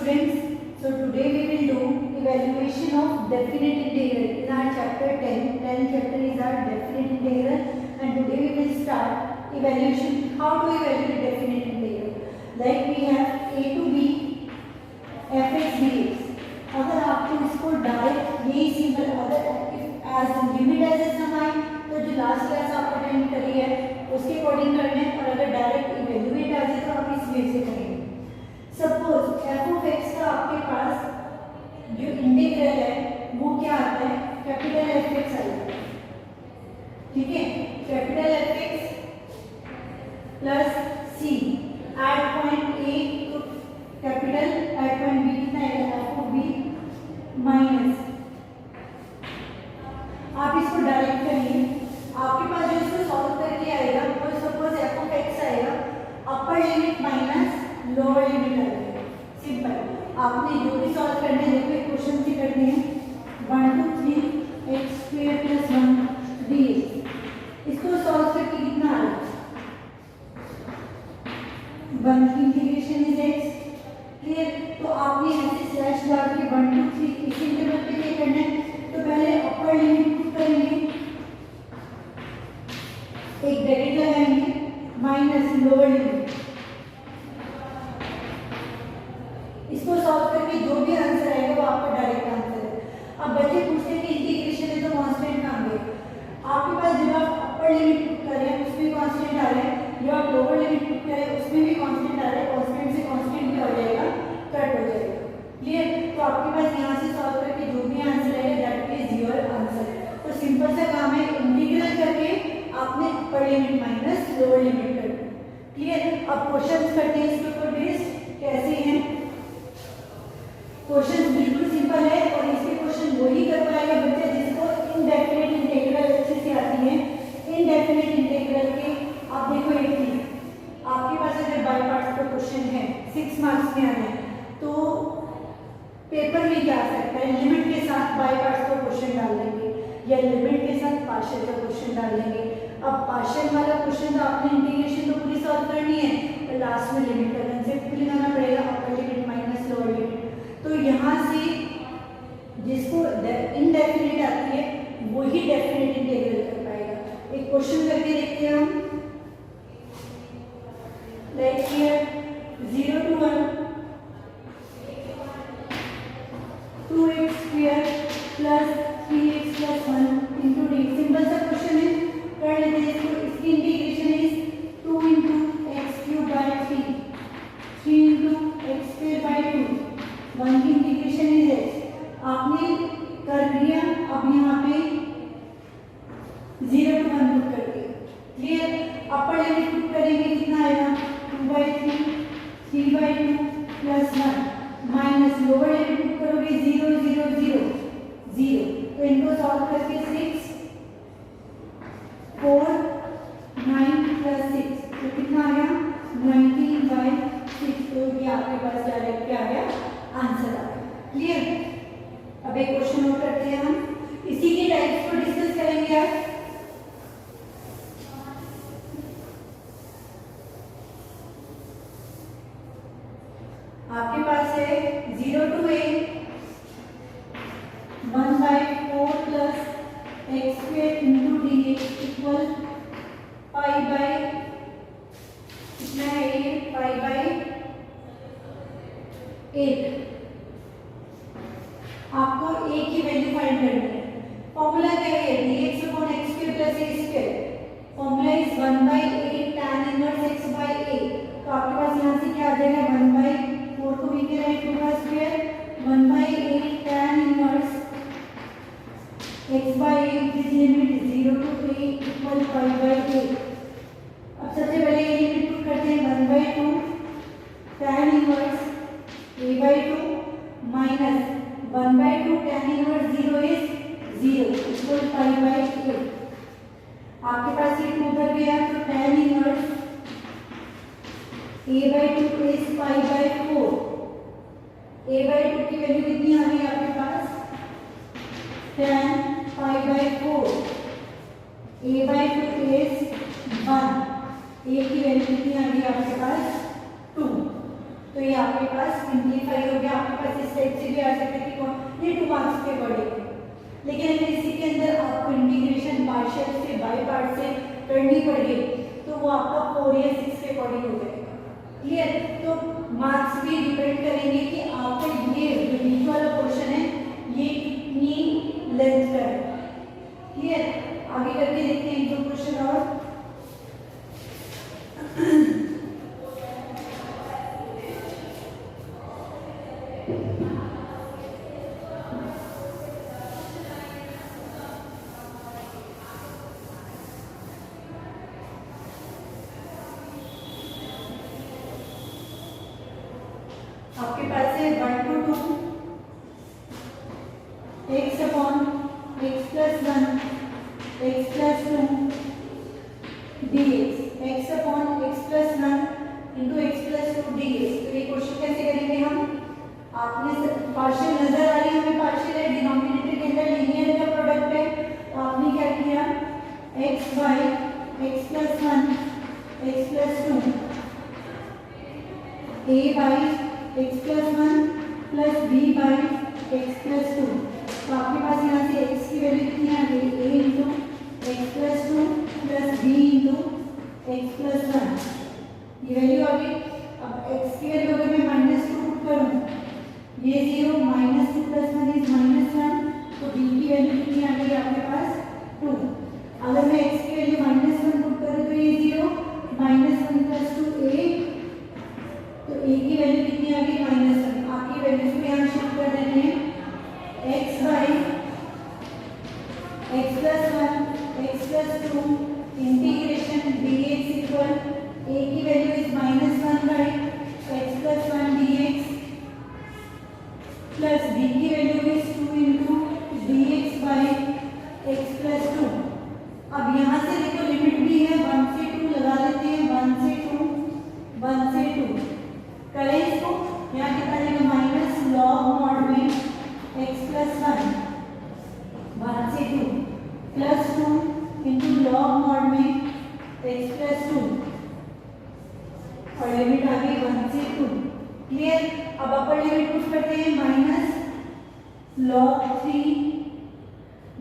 students, so today we will do evaluation of definite integral in our chapter 10. 10th chapter is our definite integral, and today we will start evaluation how to evaluate definite integral. Like we have a to b fx dx. अगर आपको इसको direct यही simple अगर age limit as a सम आए तो जो last class आप attend करी है उसके अकॉर्डिंग करना है, और अगर डायरेक्ट इवेल्युएट आ जाए तो आप इस वे से करेंगे. सपोज एफ ऑफ एक्स का आपके पास जो इंटीग्रल है वो क्या आता है, कैपिटल एफ एक्स आएगा. ठीक है, capital F x plus C at point A तो कैपिटल एट पॉइंट बी कितना आएगा, एफ ऑफ बी माइनस. आप इसको डायरेक्ट करिए, आपके पास जो इसको सॉल्व करके आएगा वो सपोज एफ ऑफ एक्स आएगा upper limit minus lower limit आएगा. सिंपल, आपने जो भी सॉल्व करने हैं देखो क्वेश्चन से करते हैं 1 2 3 एक्स स्क्वायर प्लस 1 dx. इसको सॉल्व करके कितना आ रहा है, 1 की इंटीग्रेशन इज एक्स. क्लियर, तो आपने ऐसे स्लैश डाल के 1 2 3 इस इंटरवल पे क्या करना है, तो पहले अपर लिमिट पुट करेंगे, एक ब्रैकेट लगाएंगे माइनस लोअर लिमिट. इसको सॉल्व करके जो भी आंसर आएगा वो आपका डायरेक्ट आंसर है. अब बच्चे पूछते हैं कि इंटीग्रेशन है तो कांस्टेंट कहां गए. आपके पास जब आप अपर लिमिट पुट कर रहे हैं उसमें कांस्टेंट आ रहा है, जो आप लोअर लिमिट पुट कर रहे हैं उसमें भी कांस्टेंट आ रहा है. कांस्टेंट से कांस्टेंट क्या हो जाएगा, कट हो जाएगा. क्लियर, तो आपके पास यहाँ से सॉल्व करके जो भी आंसर आएगा दैट इज योर आंसर. तो सिंपल सा काम है, इंटीग्रल करके आपने upper limit minus lower limit कर दी. क्लियर, अब क्वेश्चंस करते हैं इसके ऊपर बेस्ड कैसे हैं. क्वेश्चन बिल्कुल सिंपल है और इसके क्वेश्चन वही कर पाएगा बच्चे जिसको इनडेफिनिट इंटीग्रल अच्छे से आती है. इनडेफिनिट इंटीग्रल के आप देखो एक चीज, आपके पास अगर बाय पार्ट्स का क्वेश्चन है 6 मार्क्स में आना है तो पेपर में क्या आ सकता है, लिमिट के साथ बाय पार्ट्स का क्वेश्चन डाल देंगे या लिमिट के साथ पार्शियल का क्वेश्चन डाल देंगे. अब पार्शियल वाला क्वेश्चन तो आपने इंटीग्रेशन तो पूरी सॉल्व करनी है और लास्ट में लिमिट का कंसेप्ट भी लगाना पड़ेगा, upper limit minus lower limit. तो यहाँ से जिसको इनडेफिनिट आती है वही डेफिनेट इंटीग्रल कर पाएगा. एक क्वेश्चन करके देखते हैं हम. Like here 0 to 1 2x square plus 3x plus 1 into D. Simple सा क्वेश्चन है, कर लेते हैं इसको. इसकी integration is 2 into x cube by 3 3 into x square by 2. 1 की इंटीग्रेशन इज एक्स. आपने कर दिया, अब यहाँ पे 0 to 1 पुट करके. क्लियर, अपर लिमिट पुट करेंगे कितना आएगा 2/3 3/2 plus 1 minus lower limit put करोगे 0 0 0 0. तो इनको सॉल्व करके 6 4 9 प्लस 6 तो कितना आ गया 19/6. तो ये आपके पास डायरेक्ट क्या आ गया, आंसर आ गया. क्लियर, अब एक क्वेश्चन और करते हैं हम, इसी के टाइप्स को डिस्कस करेंगे आज. आपके पास है 0 to a 1/4 plus x square into dx equal pi by कितना है ये पाई बाय 8. आपको a की वैल्यू फाइंड करनी है. फॉर्मूला क्या है, dx upon x square plus a square. Formula is 1/8 tan inverse x by a. तो आपके पास यहाँ से क्या आ जाएगा 1/4 को भी क्या है 2 का square 1/8 tan inverse x by a is limit 0 to a equal pi by 8. अब सबसे पहले ये लिमिट पुट करते हैं 1/2 tan inverse a by 2 minus 1/2 tan inverse 0 is 0 equal pi by 8. आपके पास ये 2 उधर गया तो tan inverse a by 2 is pi by 4. a by 2 की वैल्यू कितनी आ गई आपके पास tan pi by 4. a by 2 is 1. a की वैल्यू कितनी आ गई आपके पास 2. तो ये आपके पास सिंप्लीफाई हो गया। आपके पास इस टाइप से भी आ सकता है कि ये 2 मार्क्स के पड़ेंगे, लेकिन अगर इसी के अंदर आपको इंटीग्रेशन पार्शियल से बाय पार्ट से करनी पड़ेगी तो वो आपका 4 या 6 के अकॉर्डिंग हो जाएगा। क्लियर? तो मार्क्स भी डिपेंड करेंगे कि आपका ये जो बीच वाला पोर्शन है ये कितनी लेंथ का है। क्लियर? आगे करके देखते हैं 2 क्वेश्चन और। आपके पास है 1 to 2 x upon x plus 1 x plus 2 dx, x upon x plus 1 into x plus 2 dx। तो ये क्वेश्चन कैसे करेंगे हम? आपने पार्शियल नजर आ रही है, हमें पार्शियल है, डिनोमिनेटर के अंदर लीनियर का प्रोडक्ट है, तो आपने क्या किया x by x plus 1 x plus 2 a by x plus 1 plus b by x plus 2। तो आपके पास यहाँ से x की वैल्यू कितनी आ गई? a into x plus 2 plus b into x plus 1, ये वैल्यू आ गई। अब x की वैल्यू अगर मैं -2 पुट करूँ, ये 0 -2 प्लस 1 इज -1, तो b की वैल्यू कितनी आ गई आपके पास? 2। अगर मैं x की वैल्यू -1 पुट करूँ तो ये 0 -1 प्लस 2 a, तो a की वैल्यू कितनी आ गई? -1। आपकी वैल्यूज को यहाँ शिफ्ट कर देते हैं। x by x plus 1 x plus 2 integration dx equal a की value is -1 by x plus 1 dx plus b की value is 2 into dx by x plus 2। अब यहाँ से देखो लिमिट भी है, 1 से 2 लगा लेते हैं, 1 से 2 1 से 2 करें इसको। यहाँ कितना देगा? माइनस लॉग मॉड में x प्लस 1 1 से 2 प्लस 2 इंटू लॉग मॉड में x प्लस 2 और लिमिट आ गई 1 से 2। क्लियर? अब अपर लिमिट पुट करते हैं, minus log 3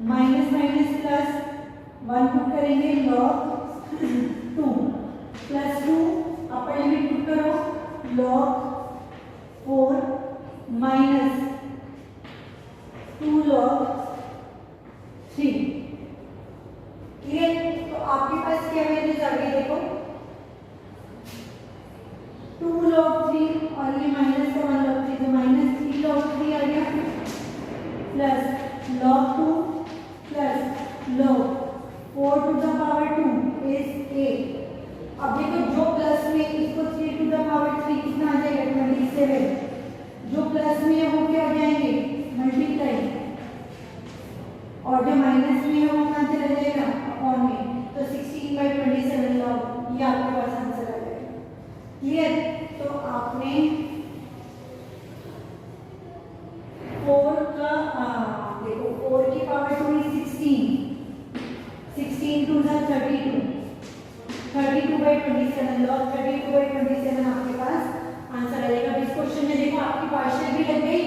minus minus plus 1 put करेंगे, log 2 plus 2 upper limit put करो, log 4 minus 2 log 3। क्लियर? तो आपके पास क्या वैल्यूज आ गई देखो, 2 log 3 और ये माइनस का 1 log 3, तो -3 log 3 आ गया, plus log 2 plus log 4 to the power 2 is 8। अब देखो जो प्लस में इसको 3 to the power 3 कितना आ जाएगा? 27। जो प्लस में है वो क्या हो जाएंगे? मल्टीप्लाई, और जो माइनस में है वो कहाँ से रह जाएगा? अपॉन में, तो 16/27 लॉग, ये आपके पास आंसर आ जाएगा। क्लियर? तो आपने 4 का देखो 4 की पावर 2 is 16 2 is 32 32/27 लॉग 32/27 आपके पास आंसर आ जाएगा। इस क्वेश्चन में देखो आपकी पार्शियल भी लग गई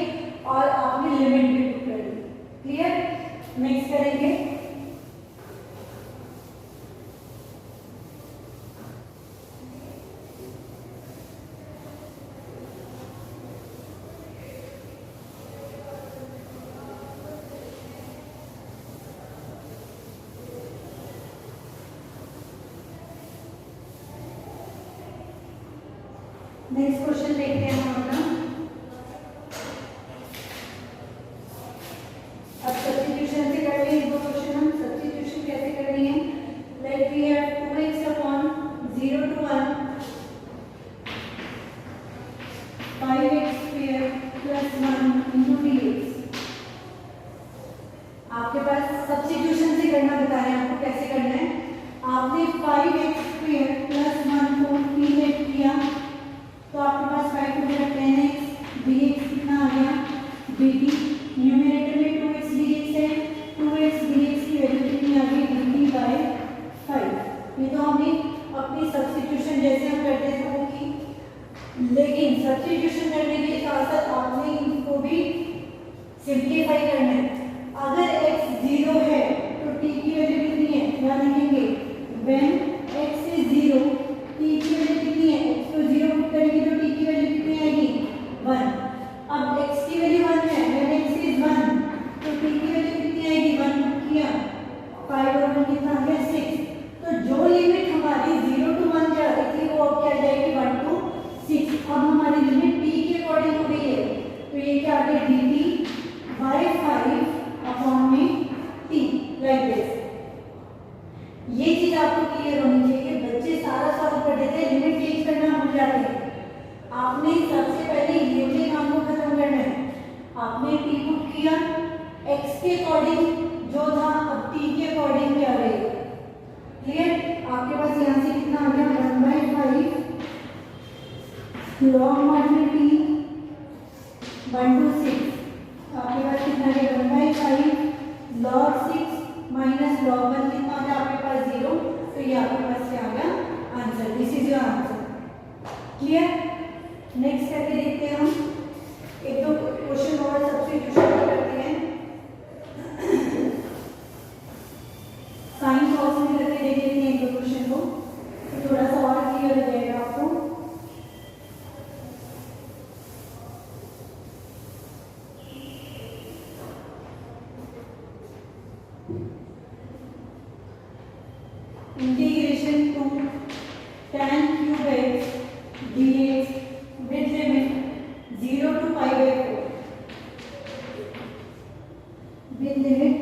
और आपने लिमिट भी पुट कर दी। क्लियर? नेक्स्ट करेंगे नेक्स्ट क्वेश्चन देखते हैं हम अपना। अब सब्स्टिट्यूशन से कर लेंगे 2 क्वेश्चन। हम सब्स्टिट्यूशन कैसे करनी है? Let we have 2x upon 0 to 1 5x square plus 1 into dx। आपके पास सब्स्टिट्यूशन से करना बता रहे हैं आपको कैसे करना है। आपने 5x स्क्वायर प्लस 1 को 3 किया तो आपके पास 5 टू सब्स्टिट्यूशन करने के साथ साथ आपने इनको भी सिंप्लीफाई करना है। अगर x 0 है तो t की वैल्यू कितनी है, यहाँ लिखेंगे when x is 0 t की वैल्यू कितनी है, x को 0 पुट करेंगे तो t की वैल्यू कितनी आएगी 1। अब x की वैल्यू 1 है, when x is 1 तो t की वैल्यू कितनी आएगी 1 पुट किया 5 और 1 कितना आ गया 6। तो जो लिमिट हमारी 0 to 1 जा रही थी वो अब क्या जाएगी 1 to 6। अब हमारी लिमिट t के अकॉर्डिंग हो गई है, तो ये क्या आ गया dt by 5 अपॉन में t लाइक दिस। ये चीज आपको क्लियर होनी चाहिए। बच्चे सारा सॉल्व कर देते हैं, लिमिट चेंज करना भूल जाते हैं। आपने सबसे पहले ये वाले काम को खत्म करना है। आपने t पुट किया x के अकॉर्डिंग जो था, अब t के अकॉर्डिंग क्या रहेगा, क्लियर। आपके पास यहाँ से कितना आ गया 1/5 log मॉड्यूल t 1 to 6। आपके पास कितना है 1/5 log 6 माइनस log 1 कितना आ गया आपके पास 0। तो ये आपके पास क्या आ गया answer, this is your answer, clear. Next करके देखते हैं हम एक दो क्वेश्चन और सब्स्टिट्यूशन करते हैं। साइन कॉस में करके देख लेते हैं एक दो क्वेश्चन को, तो थोड़ा सा और क्लियर हो जाएगा आपको। Integration to tan cube x dx with limit 0 to pi/4 with limit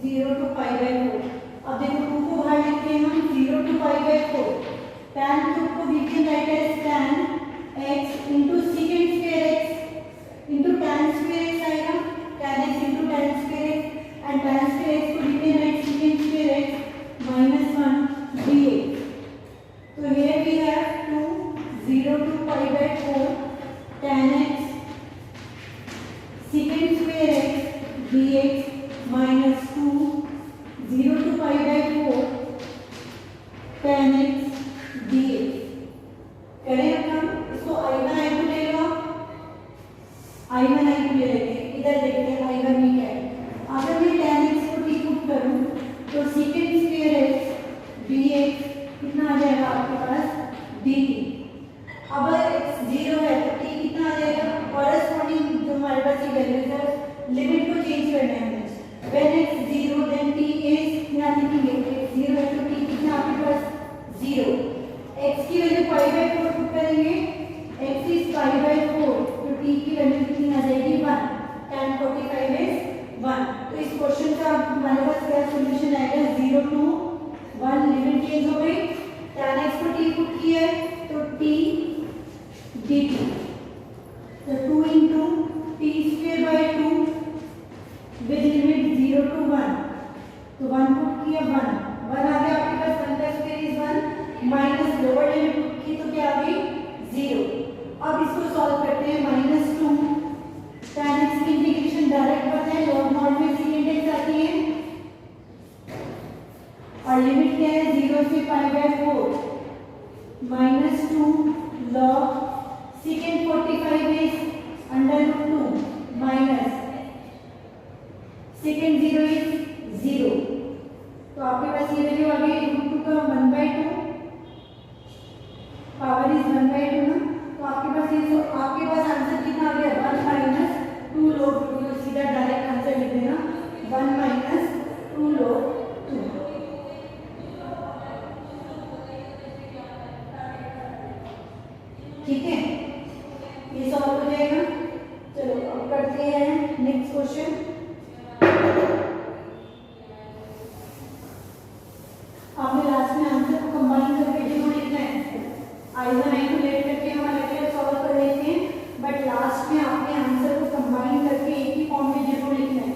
0 to pi/4। अब देखो 2 को बाहर लिखते हैं हम 0 to pi/4। tan cube को we can write as tan x into secant square x into tan square x आएगा, tan x into tan square x and tan square x को we can write secant square x minus 1 dx। So here we have 2 0 to pi/4 tan x secant square x dx minus 2 0 to pi/4 tan x dx। करें अपन इसको I1 I2 ले लो, I1 I2 ले लेते हैं। इधर देखते हैं I1 में क्या है। अगर मैं tan x को t पुट करूं तो secant square x dx कितना आ जाएगा आपके पास dt। अब अगर x 0 है तो t कितना आ जाएगा, कॉरेस्पॉन्डिंग जो हमारे पास ये वैल्यूज है लिमिट को चेंज करना है हमें। when x 0 then t is, यहाँ लिखेंगे x 0 है तो t कितना आपके पास 0। x की वैल्यू pi/4 पुट करेंगे, x is pi/4 तो t की वैल्यू कितनी आ जाएगी 1, tan 45 is 1। तो इस क्वेश्चन का हमारे पास क्या सॉल्यूशन आएगा 0 to 1 लिमिट चेंज हो गई, tan x को t पुट किया है तो t dt तो 2 into t square by 2 with limit 0 to 1 तो 1 पुट किया 1 आ गया आपके पास 1 का square is 1 minus lower limit put की तो क्या आ गई 0। अब इसको सॉल्व करते हैं -2 tan x की इंटीग्रेशन डायरेक्ट पता है log mod में secant x आती है और लिमिट क्या है 0 से pi/4 -2 log secant 45 is √2 minus secant 0 is 0। तो आपके पास ये वैल्यू आ गई √2 का 1/2 पावर इज 1/2 ना, तो आपके पास ये आपके पास आंसर कितना आ गया 1 minus 2 log 2। तो सीधा डायरेक्ट आंसर लिख देना 1 minus 2 log 2। ठीक है, ये सॉल्व हो जाएगा। चलो अब करते हैं नेक्स्ट क्वेश्चन। आपने लास्ट में आंसर को कंबाइन करके जरूर लिखना है। I1 I2 लेट करके हम अलग सॉल्व कर लेते हैं, बट लास्ट में आपने आंसर को कंबाइन करके एक ही फॉर्म में जरूर लिखना है।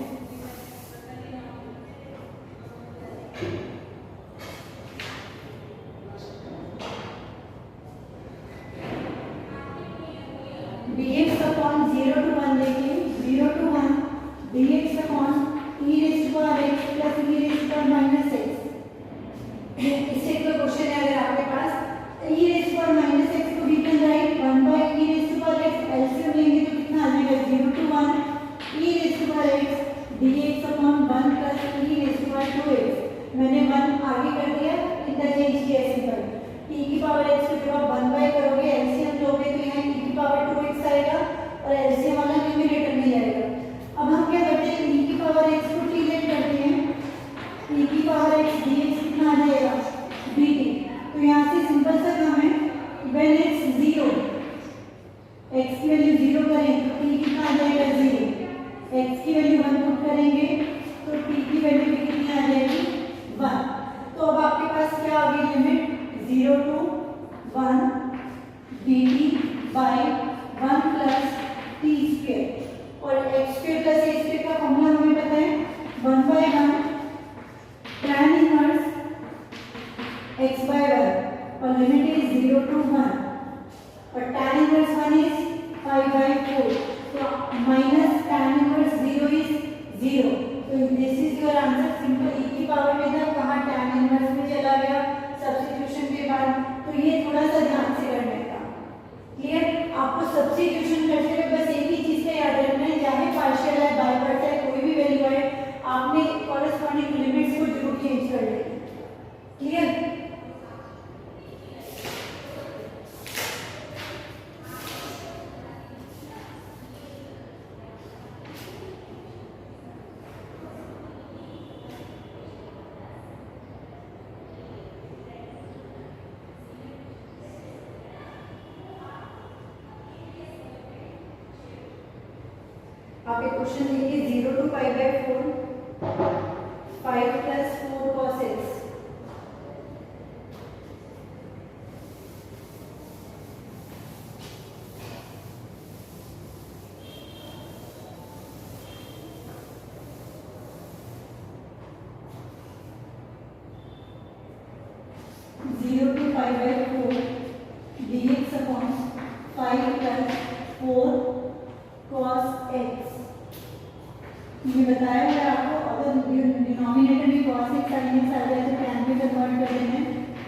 dx अपॉन 0 to 1 देखिए 0 to 1 dx upon e raised to power x plus e raised to power minus x। इससे कोई क्वेश्चन है अगर आपके पास e raised to power minus x को we can write 1 by e raised to power x by 1 plus T square, और x square plus A square का formula हमें पता है 1/1 tan इनवर्स x/1, और लिमिट इज 0 to 1, और tan inverse 1 is 5/4, तो minus tan inverse 0 is 0, तो this is your answer simple. e की पावर में कहाँ tan इनवर्स में चला गया सब्स्टिट्यूशन के बाद, तो ये थोड़ा सा ध्यान से करने का। क्लियर? आपको सब्स्टिट्यूशन करते हुए बस एक ही चीज का याद रखना है, चाहे पार्शियल है, बाय पार्ट है, कोई भी वैल्यू है, आपने कॉरेस्पॉन्डिंग लिमिट्स को जरूर चेंज कर लेना। क्लियर? आप एक क्वेश्चन देखिए 0 to π/4, 5 plus 4 cos x, zero to 5/4 dx upon 5 plus 4 cos x। ये बताया है आपको, अगर डिनोमिनेटर में cos x sin x आ जाए तो tan में कन्वर्ट कर देना है,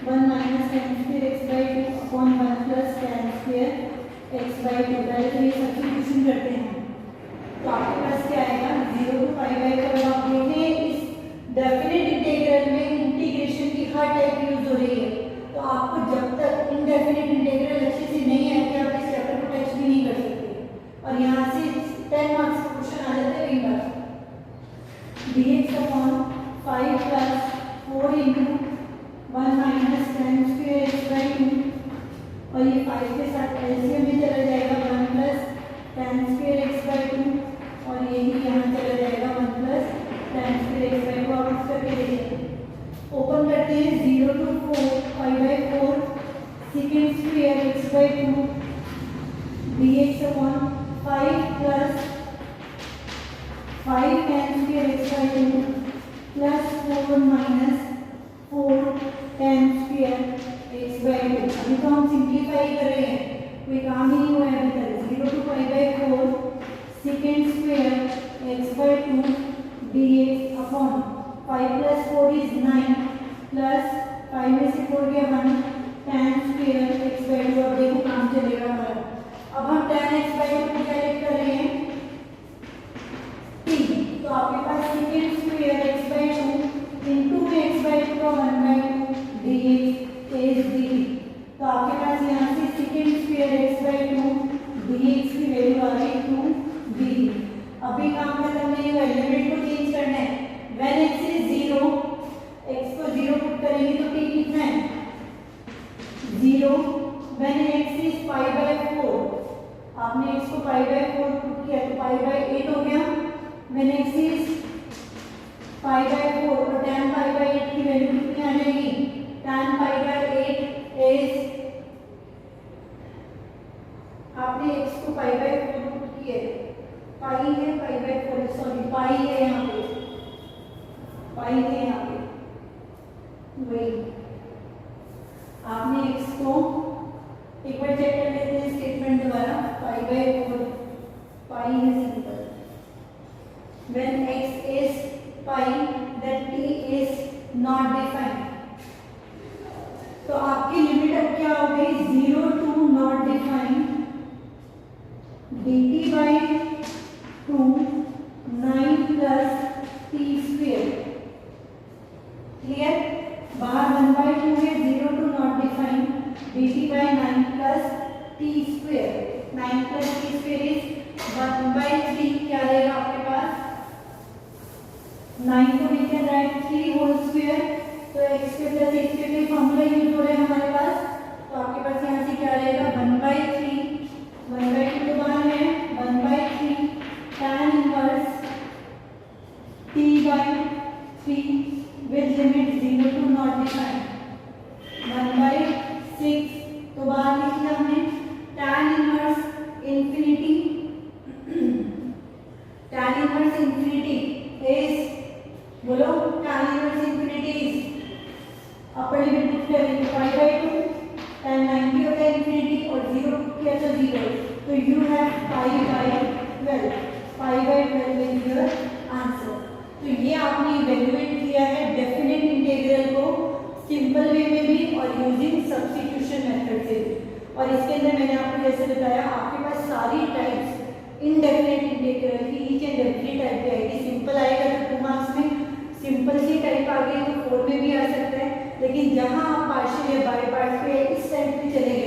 1 minus tan square x/2 upon 1 plus tan square x/2, पहले तो ये सब्स्टिट्यूशन करते हैं, तो आपके पास क्या आएगा 0 to π/4। आप देखें इस डेफिनेट इंटीग्रल में इंटीग्रेशन की हर टाइप यूज हो रही है, तो आपको जब तक इनडेफिनेट इंटीग्रल अच्छे से नहीं आएगी आप इस चैप्टर को टच भी नहीं कर सकते, और यहाँ से 10 मार्क्स का क्वेश्चन आ जाता है कई बार। dx upon 5 plus 4 into 1 minus tan square x/2, और ये 5 के साथ एलसीएम में चला जाएगा 1 प्लस tan स्क्वायर x/2, और ये ही यहाँ चला जाएगा 1 प्लस tan स्क्वायर x/2। आप इस करके देखिए, ओपन करते हैं 0 to 4 π/4 second square x/2 dx upon 5 plus 5 tan square x/2 plus 4 minus 4 tan square x/2। अभी तो हम सिंप्लीफाई कर रहे हैं, कोई काम ही नहीं हुआ है अभी तक। 0 to π/4 second square x/2 dx upon 5 plus 4 is 9 plus 5 में से 4 गया 1 tan स्क्वायर x/2। अब देखो काम चलेगा हमारा। अब हम tan x/2 को कैलकुलेट कर रहे हैं t, तो आपके पास second square x/2 into x/2 का 1/2 dx इज dt, तो आपके पास यहाँ से सेकेंड स्क्वायर x/2 dx की वैल्यू आ गई 2 dt। अभी काम खत्म नहीं हुआ, लिमिट को चेंज करना है। व्हेन x इज 0, x को 0 पुट करेंगे तो t कितना है 0। व्हेन x इज π/4, आपने x को π/4 पुट किया तो π/8 हो गया। व्हेन x इज π/4 और tan π/8 की वैल्यू कितनी आ जाएगी, tan π/8 इज, आपने x को π/4 पुट किया, पाई है π/4, सॉरी पाई है यहाँ पे, पाई है यहाँ पे, वही आपने x को एक बार चेक कर लेते हैं स्टेटमेंट दोबारा। π/4 पाई है simple. When x is pi, then t is not defined, तो आपकी लिमिट अब क्या हो गई 0 to not defined dt by 2 9 plus t square। Clear? बाहर 1/2 है, 0 to not defined dt by 9 plus t square। 9 plus t square is 1/3। क्या रहेगा आपके पास 9 को we can write 3 whole square, तो x के प्लस x के लिए फॉर्मूला यूज हो रहा है हमारे पास, तो आपके पास यहाँ से क्या रहेगा 1/3, 1/2 तो बाहर है 1/3 tan inverse t by 3 with limit 0 to not defined 1/6, तो बाहर लिखा हमने tan inverse you have pi by 12. Pi by 12 is your answer. तो ये आपने इवेल्युएट किया है डेफिनेट इंटीग्रल को सिंपल वे में भी और यूजिंग सब्स्टिट्यूशन मेथड से भी। और इसके अंदर मैंने आपको जैसे बताया आपके पास सारी टाइप्स इनडेफिनेट इंटीग्रल की ईच एंड एवरी टाइप की आएगी। सिंपल आएगा तो 2 मार्क्स में, सिंपल सी टाइप आ गई तो 4 में भी आ सकता है, लेकिन जहाँ आप पार्शियल या बाय पार्ट्स पे इस टाइप पे चले